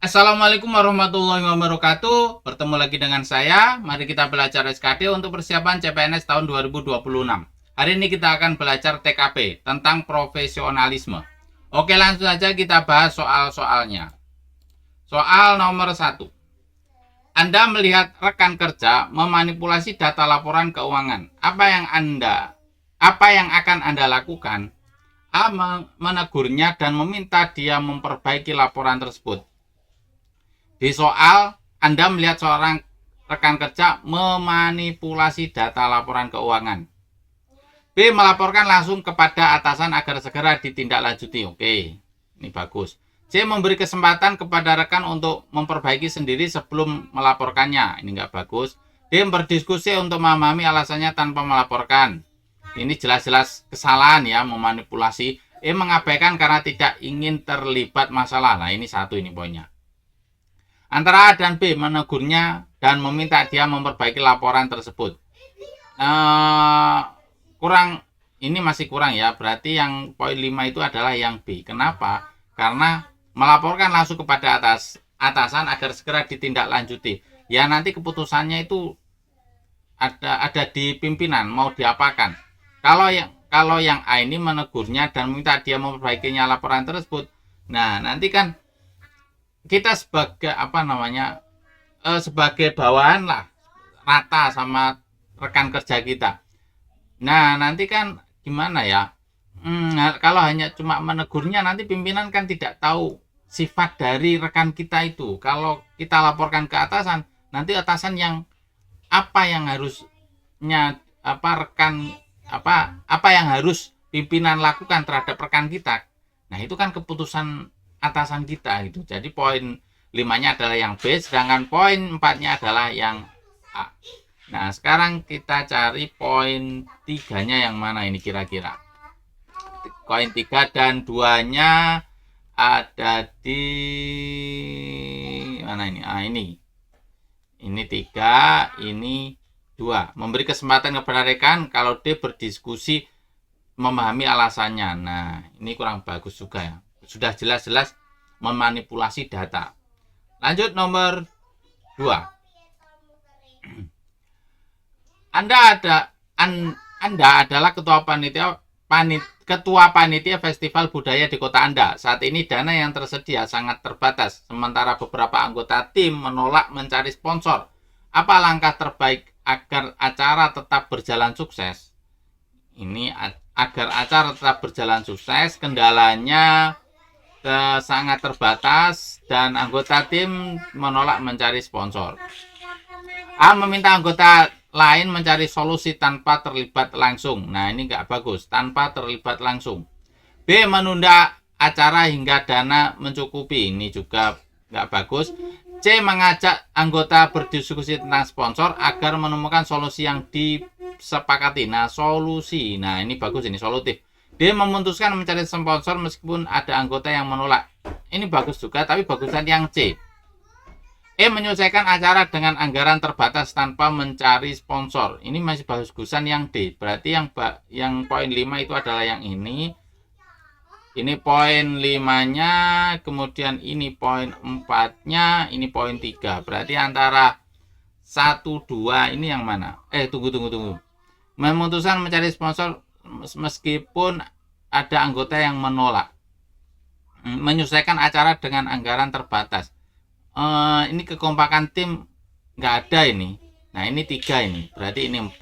Assalamualaikum warahmatullahi wabarakatuh. Bertemu lagi dengan saya. Mari kita belajar SKD untuk persiapan CPNS tahun 2026. Hari ini kita akan belajar TKP tentang profesionalisme. Oke, langsung saja kita bahas soal-soalnya. Soal nomor 1. Anda melihat rekan kerja memanipulasi data laporan keuangan. Apa yang akan Anda lakukan? A. Menegurnya dan meminta dia memperbaiki laporan tersebut. Di soal, Anda melihat seorang rekan kerja memanipulasi data laporan keuangan. B. Melaporkan langsung kepada atasan agar segera ditindaklanjuti. Oke, ini bagus. C. Memberi kesempatan kepada rekan untuk memperbaiki sendiri sebelum melaporkannya. Ini nggak bagus. D. Berdiskusi untuk memahami alasannya tanpa melaporkan. Ini jelas-jelas kesalahan ya, memanipulasi. E. Mengabaikan karena tidak ingin terlibat masalah. Nah, ini satu ini poinnya. Antara A dan B, menegurnya dan meminta dia memperbaiki laporan tersebut. Ini masih kurang ya. Berarti yang poin 5 itu adalah yang B. Kenapa? Karena melaporkan langsung kepada atasan agar segera ditindaklanjuti. Ya nanti keputusannya itu ada di pimpinan mau diapakan. Kalau yang A ini menegurnya dan meminta dia memperbaikinya laporan tersebut. Nah, nanti kan kita sebagai sebagai bawahan lah, rata sama rekan kerja kita. Nah nanti kan gimana ya, kalau hanya cuma menegurnya, nanti pimpinan kan tidak tahu sifat dari rekan kita itu. Kalau kita laporkan ke atasan, nanti atasan yang apa yang harusnya apa yang harus pimpinan lakukan terhadap rekan kita. Nah itu kan keputusan atasan kita gitu. Jadi poin 5-nya adalah yang B, sedangkan poin 4-nya adalah yang A. Nah, sekarang kita cari poin 3-nya yang mana ini kira-kira. Poin 3 dan 2-nya ada di mana ini? Ini. Ini 3, ini 2. Memberi kesempatan kepada rekan kalau D berdiskusi memahami alasannya. Nah, ini kurang bagus juga ya. Sudah jelas-jelas memanipulasi data. Lanjut nomor 2. Anda adalah ketua panitia festival budaya di kota Anda. Saat ini dana yang tersedia sangat terbatas, sementara beberapa anggota tim menolak mencari sponsor. Apa langkah terbaik agar acara tetap berjalan sukses? Ini agar acara tetap berjalan sukses, kendalanya sangat terbatas dan anggota tim menolak mencari sponsor. A. Meminta anggota lain mencari solusi tanpa terlibat langsung. Nah ini nggak bagus, tanpa terlibat langsung. B. Menunda acara hingga dana mencukupi. Ini juga nggak bagus. C. Mengajak anggota berdiskusi tentang sponsor agar menemukan solusi yang disepakati. Nah solusi, nah ini bagus, ini solutif. D. Memutuskan mencari sponsor meskipun ada anggota yang menolak. Ini bagus juga, tapi bagusan yang C. E. Menyelesaikan acara dengan anggaran terbatas tanpa mencari sponsor. Ini masih bagusan yang D. Berarti yang poin 5 itu adalah yang ini. Ini poin 5-nya, kemudian ini poin 4-nya, ini poin 3. Berarti antara 1, 2 ini yang mana? Tunggu. Memutuskan mencari sponsor meskipun ada anggota yang menolak. Menyelesaikan acara dengan anggaran terbatas. Ini kekompakan tim nggak ada ini. Nah ini 3 ini, berarti ini 4.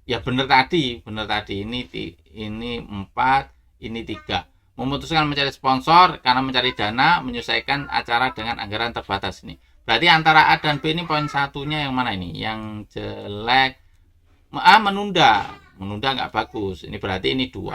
Ya benar tadi. Ini 4, ini 3. Memutuskan mencari sponsor karena mencari dana, menyelesaikan acara dengan anggaran terbatas ini. Berarti antara A dan B ini poin 1-nya yang mana ini? Yang jelek. A. Menunda nggak bagus. Ini berarti ini 2.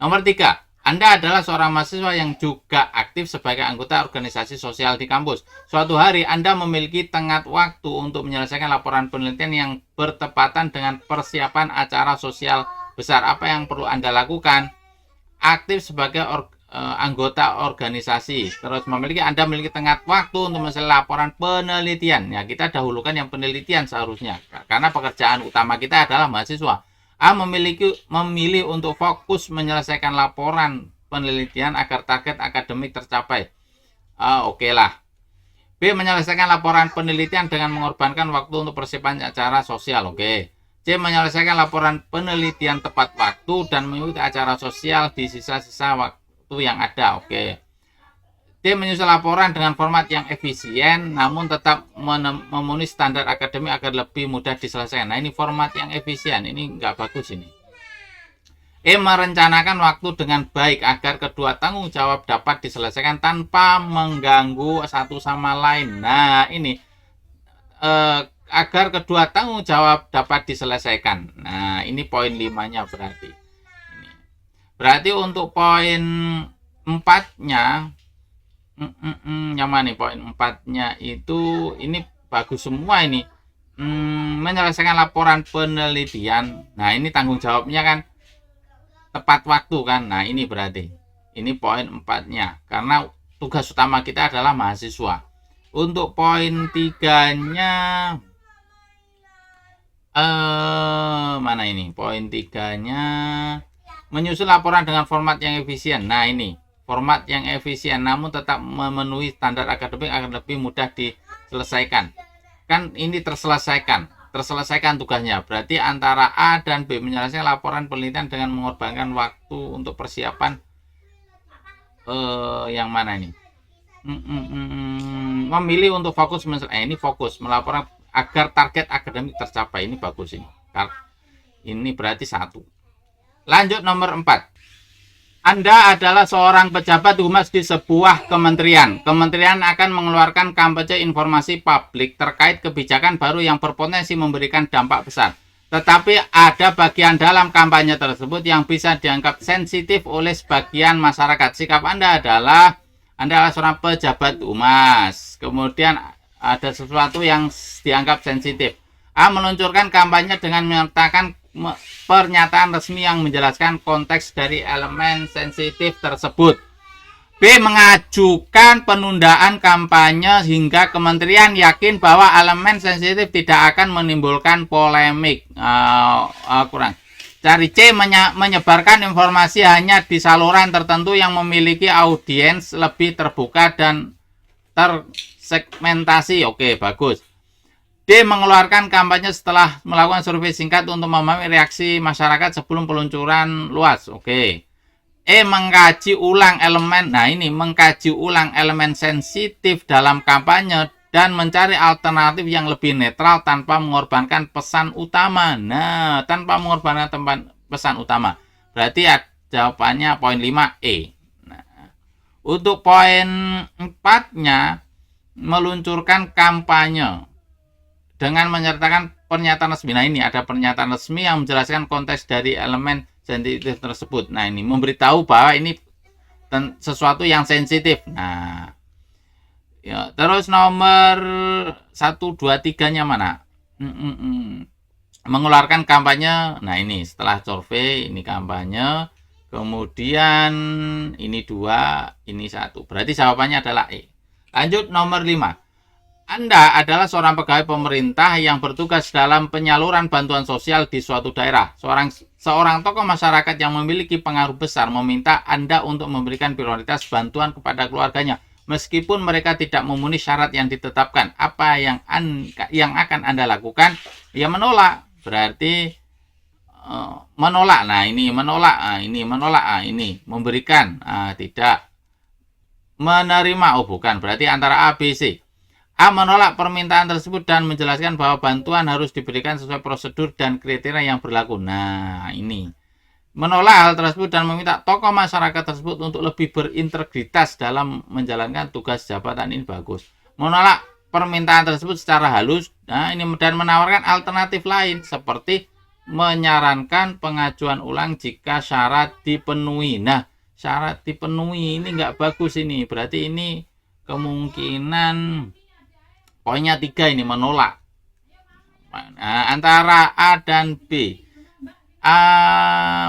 Nomor 3. Anda adalah seorang mahasiswa yang juga aktif sebagai anggota organisasi sosial di kampus. Suatu hari Anda memiliki tenggat waktu untuk menyelesaikan laporan penelitian yang bertepatan dengan persiapan acara sosial besar. Apa yang perlu Anda lakukan? Aktif sebagai anggota organisasi. Terus Anda memiliki tenggat waktu untuk menyelesaikan laporan penelitian. Ya, kita dahulukan yang penelitian seharusnya. Karena pekerjaan utama kita adalah mahasiswa. A. Memilih untuk fokus menyelesaikan laporan penelitian agar target akademik tercapai. Oke lah. B. Menyelesaikan laporan penelitian dengan mengorbankan waktu untuk persiapan acara sosial. Oke. C. Menyelesaikan laporan penelitian tepat waktu dan mengikuti acara sosial di sisa-sisa waktu yang ada. Oke. D. Menyusun laporan dengan format yang efisien namun tetap memenuhi standar akademik agar lebih mudah diselesaikan. Nah, ini format yang efisien, ini nggak bagus ini. E. Merencanakan waktu dengan baik agar kedua tanggung jawab dapat diselesaikan tanpa mengganggu satu sama lain. Nah, ini agar kedua tanggung jawab dapat diselesaikan. Nah, ini poin 5-nya berarti. Berarti untuk poin 4-nya yang mana nih poin 4-nya itu ini bagus semua ini. Menyelesaikan laporan penelitian. Nah, ini tanggung jawabnya kan tepat waktu kan. Nah, ini berarti ini poin 4-nya karena tugas utama kita adalah mahasiswa. Untuk poin 3-nya mana ini? Poin 3-nya menyusun laporan dengan format yang efisien. Nah, ini format yang efisien namun tetap memenuhi standar akademik agar lebih mudah diselesaikan. Kan ini terselesaikan tugasnya. Berarti antara A dan B menyelesaikan laporan penelitian dengan mengorbankan waktu untuk persiapan yang mana ini? Memilih untuk fokus ini fokus melaporkan agar target akademik tercapai. Ini bagus ini. Ini berarti 1. Lanjut nomor 4. Anda adalah seorang pejabat humas di sebuah kementerian. Kementerian akan mengeluarkan kampanye informasi publik terkait kebijakan baru yang berpotensi memberikan dampak besar. Tetapi ada bagian dalam kampanye tersebut yang bisa dianggap sensitif oleh sebagian masyarakat. Sikap Anda adalah seorang pejabat humas. Kemudian ada sesuatu yang dianggap sensitif. A. Meluncurkan kampanye dengan menyertakan pernyataan resmi yang menjelaskan konteks dari elemen sensitif tersebut. B. Mengajukan penundaan kampanye hingga kementerian yakin bahwa elemen sensitif tidak akan menimbulkan polemik. Kurang. Cari C. Menyebarkan informasi hanya di saluran tertentu yang memiliki audiens lebih terbuka dan tersegmentasi. Oke, bagus. D. Mengeluarkan kampanye setelah melakukan survei singkat untuk memahami reaksi masyarakat sebelum peluncuran luas. Oke. E. Mengkaji ulang elemen. Nah, ini mengkaji ulang elemen sensitif dalam kampanye dan mencari alternatif yang lebih netral tanpa mengorbankan pesan utama. Nah, tanpa mengorbankan pesan utama. Berarti jawabannya poin 5 E. Nah, untuk poin 4-nya meluncurkan kampanye dengan menyertakan pernyataan resmi. Nah, ini ada pernyataan resmi yang menjelaskan konteks dari elemen sensitif tersebut. Nah, ini memberitahu bahwa ini sesuatu yang sensitif. Nah, ya, terus nomor 1, 2, 3-nya mana? Mengeluarkan kampanye. Nah, ini setelah survei, ini kampanye. Kemudian ini 2, ini 1. Berarti jawabannya adalah E. Lanjut nomor 5. Anda adalah seorang pegawai pemerintah yang bertugas dalam penyaluran bantuan sosial di suatu daerah. Seorang tokoh masyarakat yang memiliki pengaruh besar meminta Anda untuk memberikan prioritas bantuan kepada keluarganya, meskipun mereka tidak memenuhi syarat yang ditetapkan. Apa yang akan Anda lakukan? Ya, menolak. Berarti menolak. Nah, ini menolak. Ini menolak. Ini memberikan. Tidak. Menerima. Oh, bukan. Berarti antara A, B, C. A. Menolak permintaan tersebut dan menjelaskan bahwa bantuan harus diberikan sesuai prosedur dan kriteria yang berlaku. Nah, ini. Menolak hal tersebut dan meminta tokoh masyarakat tersebut untuk lebih berintegritas dalam menjalankan tugas jabatan. Ini bagus. Menolak permintaan tersebut secara halus. Nah, ini dan menawarkan alternatif lain seperti menyarankan pengajuan ulang jika syarat dipenuhi. Nah, syarat dipenuhi ini nggak bagus ini. Berarti ini kemungkinan poinnya 3 ini menolak. Nah, antara A dan B. A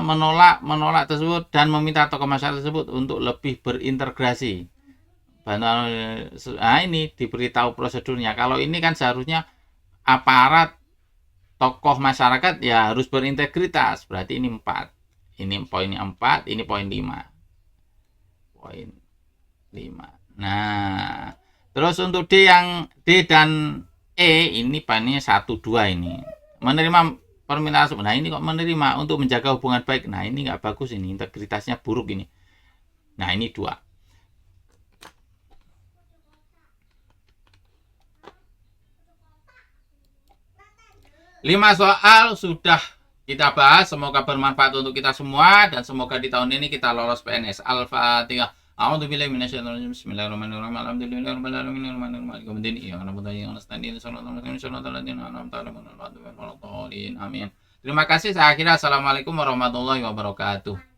menolak tersebut dan meminta tokoh masyarakat tersebut untuk lebih berintegrasi. Nah, ini diberitahu prosedurnya. Kalau ini kan seharusnya aparat tokoh masyarakat ya harus berintegritas. Berarti ini 4. Ini poinnya 4, ini poin 5. Nah, terus untuk D dan E ini pannya 1 2 ini. Menerima permintaan. Nah, ini kok menerima untuk menjaga hubungan baik. Nah, ini nggak bagus ini, integritasnya buruk ini. Nah, ini 2. 5 soal sudah kita bahas, semoga bermanfaat untuk kita semua dan semoga di tahun ini kita lolos PNS. Al-Fatihah. A'udzubillahi minasyaitonir rajim. Bismillahirrahmanirrahim. Alhamdulillahirabbil alamin. Amin. Terima kasih. Saya akhiri. Assalamualaikum warahmatullahi wabarakatuh.